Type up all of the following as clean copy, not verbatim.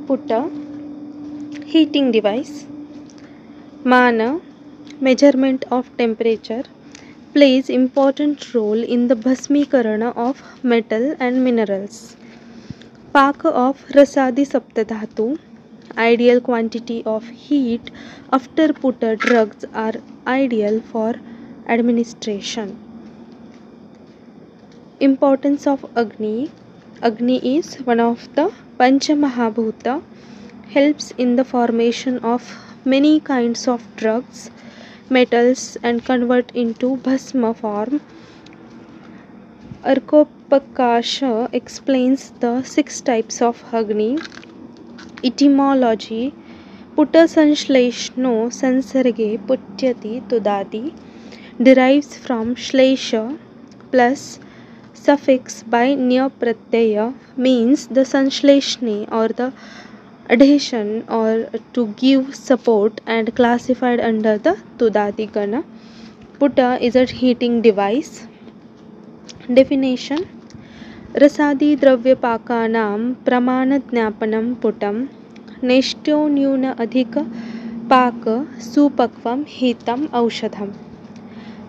Putta, heating device. Mana, measurement of temperature, plays important role in the bhasmikarana of metal and minerals. Paka of Rasadi Saptadhatu, ideal quantity of heat after Putta drugs are ideal for administration. Importance of Agni. Agni is one of the Panchamahabhuta, helps in the formation of many kinds of drugs, metals and convert into bhasma form. Arkopakasha explains the 6 types of Agni. Etymology. Putta sanshleshno sansarge putyati tudati derives from shlesha plus suffix by near pratyaya, means the sanshleshne or the adhesion or to give support, and classified under the tudati gana. Putta is a heating device. Definition. रसादी द्रव्यपाकानां प्रमाणज्ञापनं पुटं नेष्ट्योन्यून अधिक पाक सुपक्वं हीतम् औषधम्.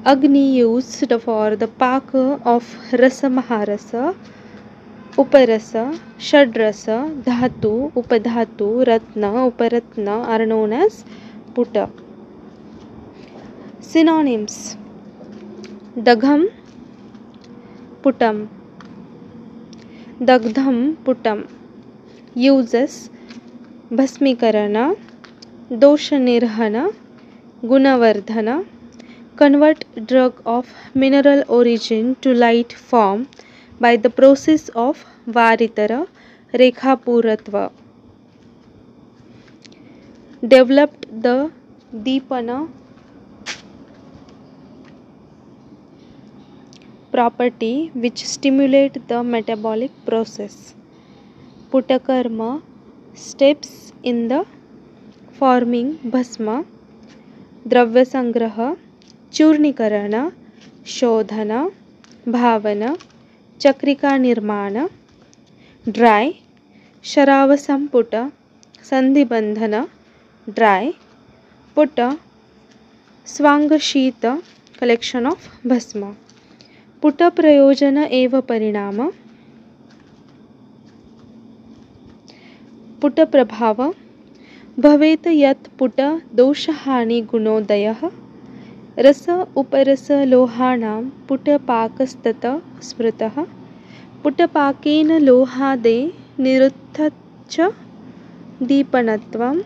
Agni used for the pak of rasa maharasa, uparasa, shadrasa, dhatu, upadhatu, ratna, uparatna are known as Putta. Synonyms. Dagham, Puttam. Dagdham, Puttam. Uses. Bhasmikarana, Doshanirhana, Gunavardhana. Convert drug of mineral origin to light form by the process of Varitara Rekhapuratva. Developed the Deepana property which stimulate the metabolic process. Puttakarma, steps in the forming bhasma. Dravya sangraha, चूर्णीकरण, शोधन, भावना, चक्रिका निर्माण. Dry, शराव संपुट, संधिबंधन, dry. पुट, स्वांगशीत, collection of bhasma. पुट प्रयोजन एव परिणाम. पुट प्रभाव. भवेत यत् पुट दोषहानि गुणोदयः. रस उपरस लोहानां पुटपाकस्तत स्मृतः. पुटपाकेन लोहादे निरुद्धश्च दीपनत्वं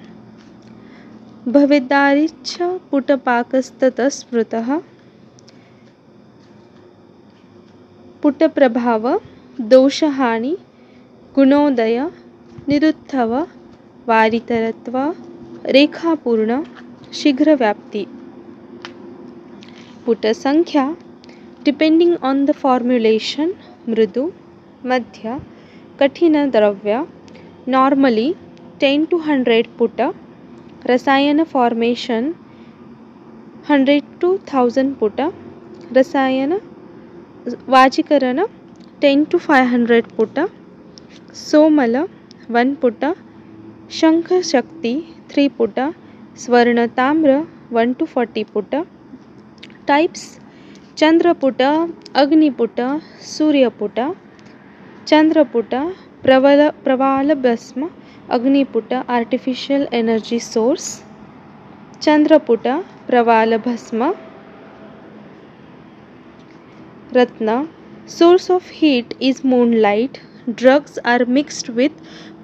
भवेदारिच्च पुटपाकस्तत स्मृतः. पुटप्रभाव, दोषहानि, गुणोदय, निरुद्धव, वारितरत्व, रेखापूर्ण, शीघ्रव्याप्ति. Put संख्या. Depending on the formulation, mridu, madhya, kathina dravya. Normally 10 to 100 putta. Rasayana formation 100 to 1000 putta. Rasayana vajikarana 10 to 500 putta. Somala 1 putta. Shankha Shakti 3 putta. Swarna Tamra 1 to 40 putta. Types. Chandraputta, Agniputta, Suryaputta. Chandraputta, Pravala Bhasma, Agniputta, artificial energy source. Chandraputta, Pravala Bhasma. Ratna, source of heat is moonlight. Drugs are mixed with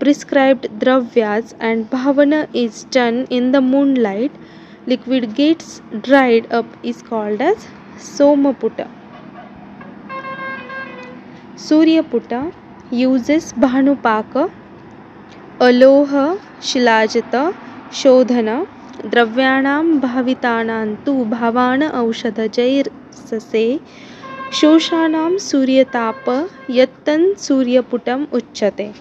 prescribed dravyas and bhavana is done in the moonlight. Liquid gets dried up is called as Somaputta. Suryaputta uses Bhanupaka, Aloha, Shilajata, Shodhana, Dravyanam Bhavitanam tu Bhavana Aushadhajair Sase, Shoshanam Suryatapa Yattan Suryaputtam Uchchate.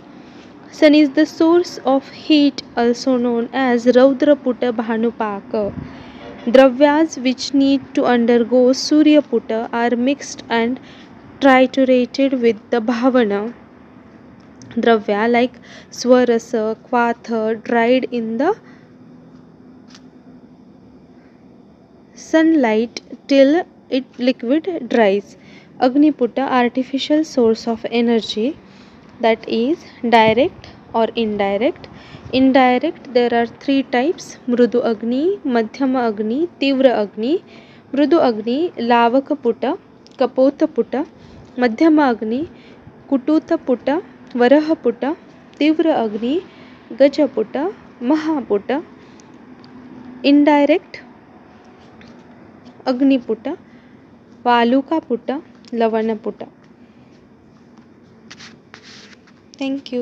Sun is the source of heat, also known as Raudraputta Bhanupaka. Dravyas which need to undergo Suryaputta are mixed and triturated with the bhavana. dravya like swarasa, kvatha dried in the sunlight till it liquid dries. Agniputa artificial source of energy, that is direct or indirect. Indirect, there are three types: mrudu agni, madhyama agni, tivra agni. Mrudu agni lavakaputa, kapotaputa. Madhyama agni kututaputa, varahaputa. Tivra agni gajaputa, mahaputa. Indirect अग्निपुट, वालुकापुट, लवणपुट. Thank you.